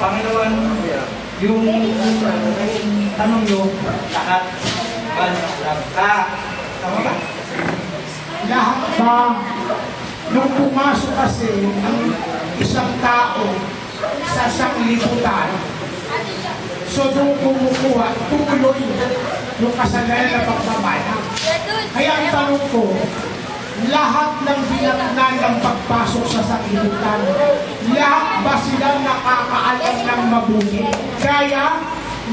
Panginoon, yung tanong nyo, lahat ba tama ba? Lahat ba, nung pumasok kasi ang isang tao sa sanglibutan, so doon kumukuha, tuloy yung kasalanan na pagmamana. Kaya ang tanong ko, lahat ng binatnan ng pagpasok sa sanglibutan, lahat ba silang nakakaalam ng mabuti? Kaya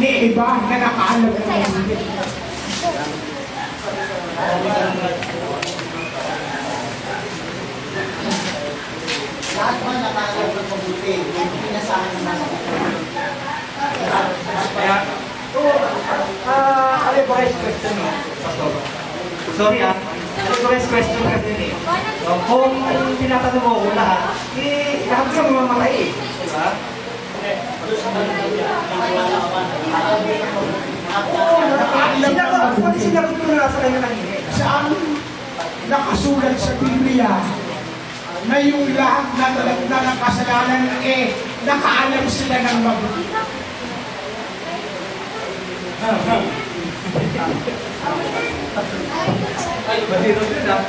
ni iba na nakaalam ng mabuti. Lahat ba nakaalam ng mabuti? Yung pinasahan naman sa Kaya, alibores question mo. Sorry alibores question kasi ni. Kung tinatanong mo ko lahat, lahat ka mamamatay eh. Diba? Sinagot ko na sa kanya nangyari. Saan nakasulat sa Biblia na yung lahat na nakasalanan nakaalam sila ng mabuti? Ay, baliro yun ah.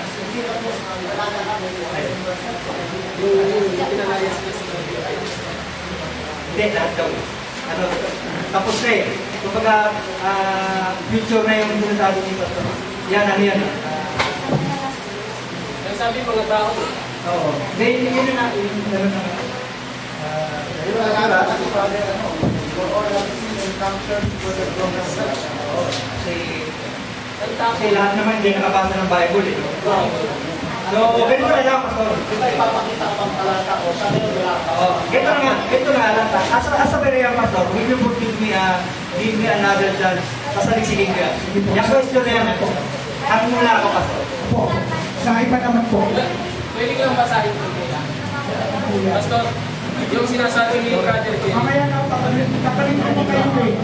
Hindi, lahat daw. Tapos na eh. Kumbaga, future na yung sinasabi nito. Yan, ano yan? Nagsabi mga tao. Oo. Hindi, yun na natin. Ganun na. Kasi lahat naman hindi nakabasa ng Bible eh. So, ganito na lang, Pastor. Ito ipapakita ang talata o sa akin wala pa. Ito na lang. As a Berean Pastor, will you forgive me, give me another chance? Pasaligsigin ka. Yung question na yan, ang mula ako, Pastor. Po, sa iba naman po. Pwede ko lang basahin ko nila. Pastor, yung sinasabi ni Brother Ken. Mamaya na, kapalit mo kayo eh.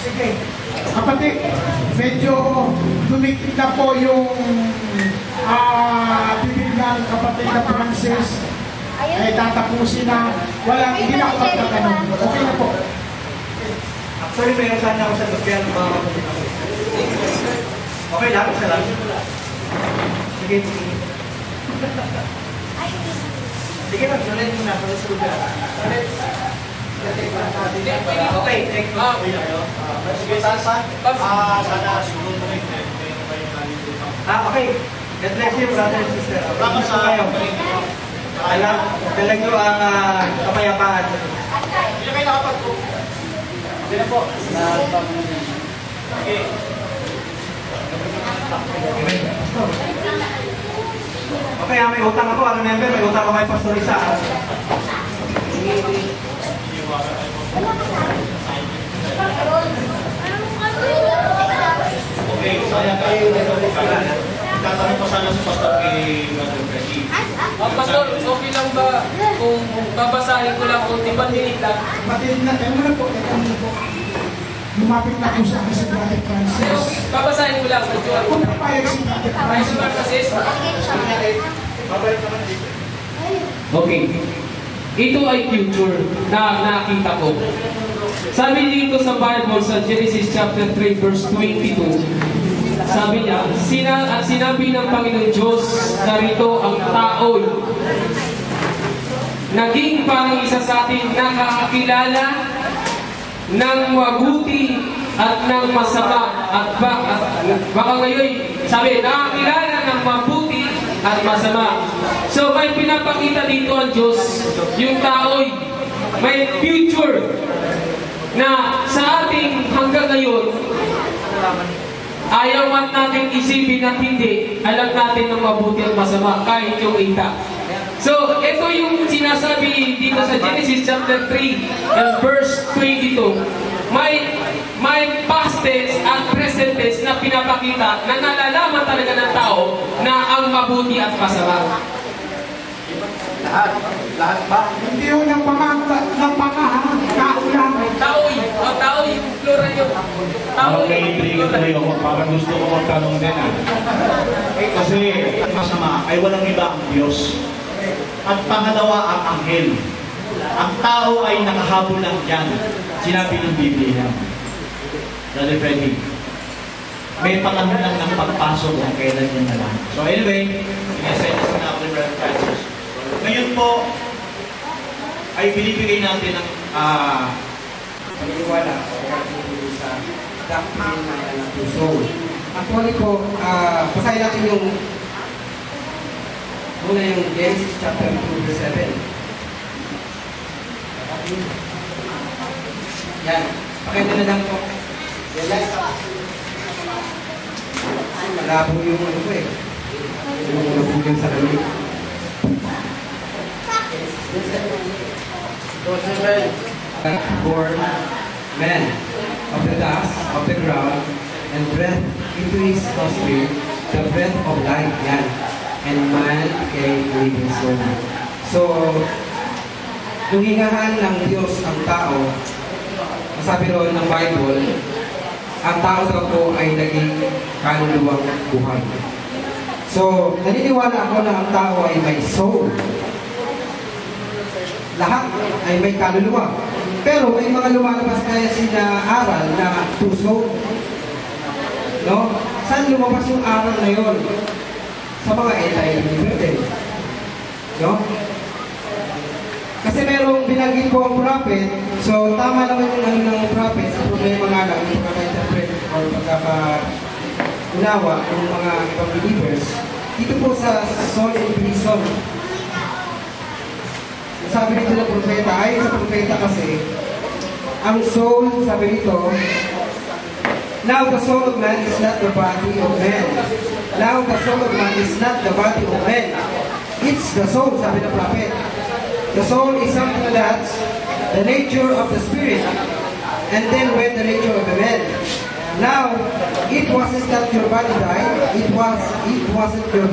Sige, kapatid, medyo dumikit na po yung bibig ng kapatid na Francis. Ay tatapusin na, hindi na ako magtatanong. Okay na po. Actually, mayroon sana ako sa Dukyan. Okay lang, isa lang. Sige, sige. Sige lang, sulit mo na. Sa lugar. Okay, thank you. Sige, saan? Sana siguro mo rin. Okay. God bless you, brother and sister. Baka sa kayo. Alam, dalag nyo ang kapayapaan. Hindi kayo nakapag-po. Hindi na po. Okay. Okay, may utang ako. Remember, may utang ako kay Pastor Isa. Okay, so yan kayo. Tatanong pa sana sa Pastor kay Brother Freddy. Pastor, okay lang ba kung babasahin ko lang kung ibang minute lang? Kapatid na, tayo muna po. Lumapit na po sa akin si Brother Francis. Babasahin ko lang sa Diyon. Kung napayag si Brother Ay, si Francis. Francis. Okay. Ito ay future na nakita ko. Sabi dito sa Bible sa Genesis chapter 3 verse 22. Sabi niya, sinabi ng Panginoon Diyos, narito ang tao'y naging parang isa sa atin nakakakilala ng mabuti at ng masama. At baka ngayon, sabi, nakakilala ng mabuti at masama. So may pinapakita dito ang Diyos, yung tao'y may future na sa ating hanggang ngayon, ayaw man natin isipin at hindi, alam natin ng mabuti at masama, kahit yung ita. So, ito yung sinasabi dito sa Genesis chapter 3 and verse 22. May past tense at present tense na pinapakita na nalalaman talaga ng tao na ang mabuti at masama. Lahat ba? Hindi yun ang pamahang, tao lang. Tao'y, yung plural yun. Parang naiintriga tuloy ako. Parang gusto ko magtanong din ah. Kasi ang masama ay walang iba ang Diyos. At pangalawa ang anghel. Ang tao ay nakahabol lang dyan. Sinabi ng Biblia. Brother Freddy, may panahon lang ng pagpasok kung kailan yan na lang. So anyway, in-essence na ako ni Brother Francis. Ngayon po, ay binibigay natin ng paniniwala sa doctrine ng puso. Actually po, basahin natin yung muna yung Genesis chapter 2 verse 7. Yan. Pakita na lang po. Realize. Malabo yung ano ko eh. Yung nabugyan sa lamig. For man of the dust of the ground and breath into his nostril the breath of life, yan. And man became living soul. So, nung hingahan ng Diyos ang tao, masabi roon ng Bible, ang tao daw po ay naging kaluluwang buhay. So, naniniwala ako na ang tao ay may soul. Lahat ay may kaluluwa. Pero may mga lumalabas kaya sinaaral na puso. No? Saan lumabas yung aral na yon? Sa mga anti-believer din. No? Kasi merong binanggit po ang prophet, so tama naman yung ano ng prophet, sa problema nga lang, yung pagka-interpret or pagkaka-unawa ng mga ibang believers. Dito po sa soul in prison, sabi dito ng propeta, ayon sa propeta kasi, ang soul, sabi dito, now the soul of man is not the body of man. Now the soul of man is not the body of man. It's the soul, sabi ng prophet. The soul is something that's the nature of the spirit, and then when the nature of the man. Now, it wasn't that your body died, it wasn't your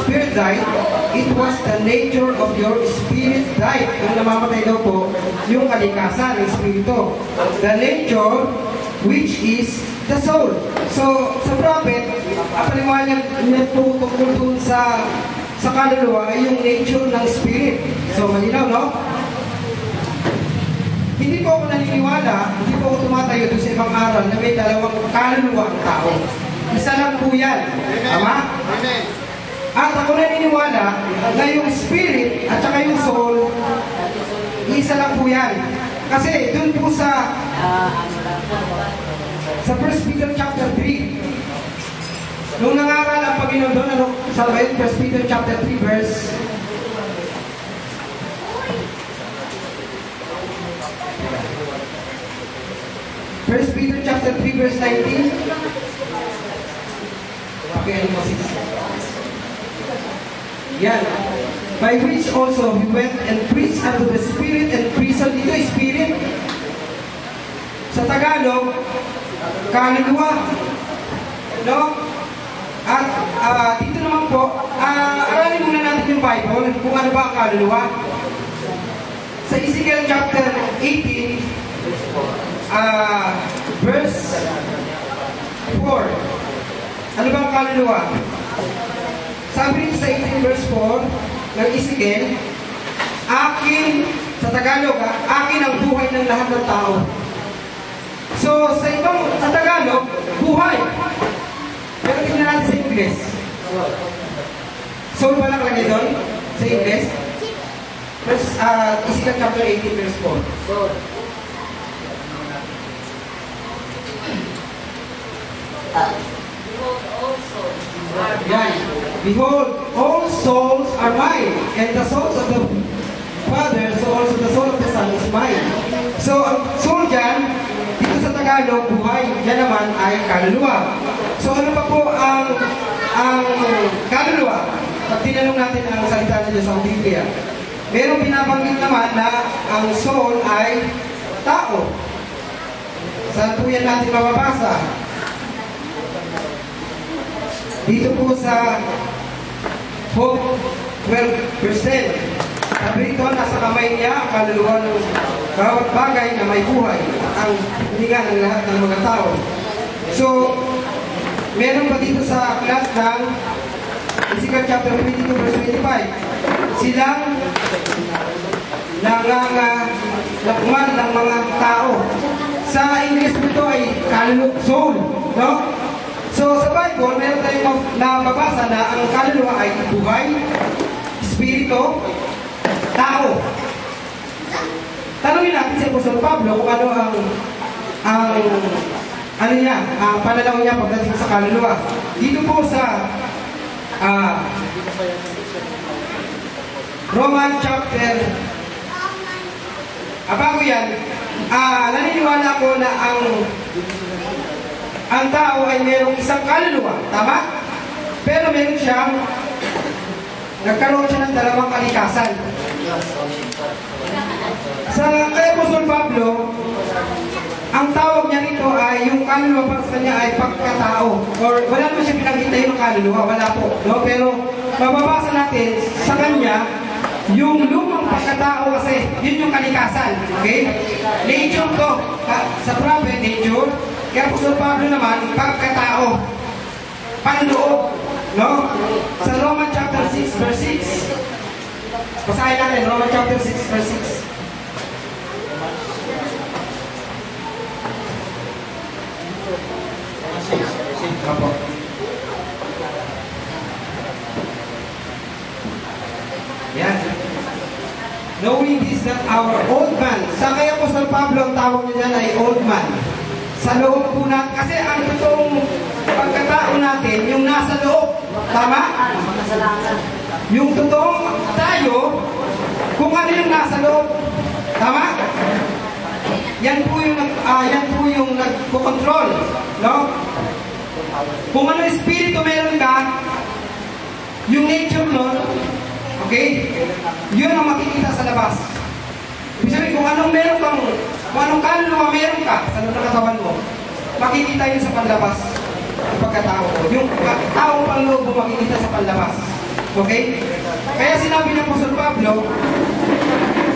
spirit died, it was the nature of your spirit died. Yung namamatay daw po, yung kalikasan ng espiritu. The nature, which is the soul. So, sa prophet, ang paliwanag niya po tungkol dun sa kaluluwa ay yung nature ng spirit. So, malinaw, no? Hindi po ako naniniwala, hindi po ako tumatayo doon sa ibang aral na may dalawang kaluluwa ang tao. Isa lang po yan. Tama? At ako naniniwala na yung spirit at saka yung soul, isa lang po yan. Kasi doon po sa 1 Peter chapter 3, nung nangaral ang Panginoon doon, ano, sa 1 Peter chapter 3 verse 1 Peter chapter 3 verse 19. Okay, ano po 6. Yan. By which also he went and preached unto the spirit and prison. Ito ay spirit. Sa Tagalog, kaluluwa. No? At dito naman po, aralin muna natin yung Bible kung ano ba ang kaluluwa. Sa Ezekiel chapter 18, verse 4. Ano ba ang kaluluwa? Sabi rin sa 18 verse 4 ng Ezekiel, akin, sa Tagalog, akin ang buhay ng lahat ng tao. So, sa Tagalog, buhay. Pero tingnan natin sa English. Soul ba nakalagay doon? Sa English? Ezekiel chapter 18 verse 4. Behold, all souls are mine, and the souls of the Father, so also the soul of the Son is mine. So, ang soul dyan, dito sa Tagalog, buhay, yan naman ay kaluluwa. So, ano pa po ang kaluluwa? Pag tinanong natin ang salita ng Diyos sa Biblia, merong binabanggit naman na ang soul ay tao. Saan po yan natin mababasa? Dito po sa Hope 12%. Sabi ito, nasa kamay niya ang kaluluwa ng bawat bagay na may buhay at ang hininga ng lahat ng mga tao. So, meron pa dito sa class ng Ezekiel chapter 22 verse 25. Silang nakman ng mga tao. Sa English ito ay kaluluwa, soul, no? So sa Bible, meron tayong nababasa na ang kaluluwa ay buhay, espiritu, tao. Tanungin natin si Apostol Pablo kung ano ang pananaw niya pagdating sa kaluluwa. Dito po sa Roman chapter bago yan, naniniwala ko na ang tao ay mayroong isang kaluluwa, tama? Pero meron siyang nagkaroon siya ng dalawang kalikasan. Sa kay Apostol Pablo, ang tawag niya rito ay yung kaluluwa para sa kanya ay pagkatao. Or wala naman siya pinakita yung kaluluwa, wala po. No? Pero mababasa natin sa kanya, yung lumang pagkatao kasi, yun yung kalikasan. Okay? Nature to. Sa prophet, nature. Kaya Apostol Pablo naman, pagkatao. Panloob. No? Sa Roman chapter 6, verse 6. Basahin natin, Roman chapter 6, verse 6. Apo. Yan. Knowing this that our old man, sa kay Apostol Pablo, ang tawag niya dyan ay old man. Sa loob po natin, kasi ang totoong pagkatao natin, yung nasa loob. Tama? Yung totoong tayo, kung ano yung nasa loob. Tama? Yan po yung nagko-control. No? Kung ano espiritu meron ka, yung nature nun, okay? Yun ang makikita sa labas. Ibig sabihin, kung anong meron kang, kung anong kaluluwa meron ka sa loob ng katawan mo, makikita yun sa panlabas ng pagkatao mo. Yung taong panloob mo makikita sa panlabas. Okay? Kaya sinabi ng Apostol Pablo,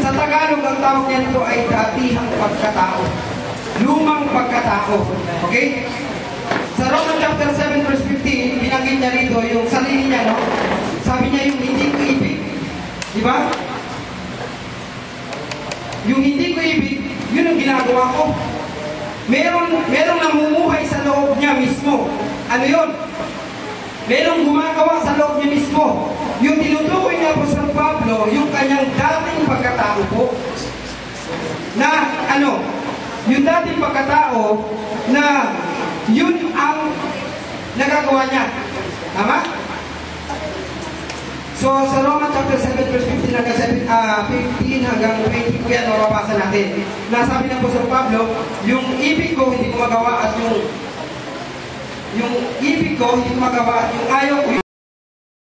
sa Tagalog ang tawag niya nito ay datihang pagkatao. Lumang pagkatao. Okay? Sa Romans chapter 7 verse 15, binanggit niya rito yung sarili niya, no? Sabi niya yung hindi ko ibig. Di ba? Yung hindi ko ibig, yun ang ginagawa ko. Merong namumuhay sa loob niya mismo. Ano yun? Merong gumagawa sa loob niya mismo. Yung tinutukoy niya po sa Pablo, yung kanyang dating pagkatao po. Na ano? Yung dating pagkatao na yun ang nagagawa niya. Tama? So, sa Romans chapter 7 verse 15 hanggang 20 po yan, mababasa natin. Nasabi na po sa Pablo, yung ibig ko hindi ko magawa at yung ibig ko hindi ko magawa at yung ayaw ko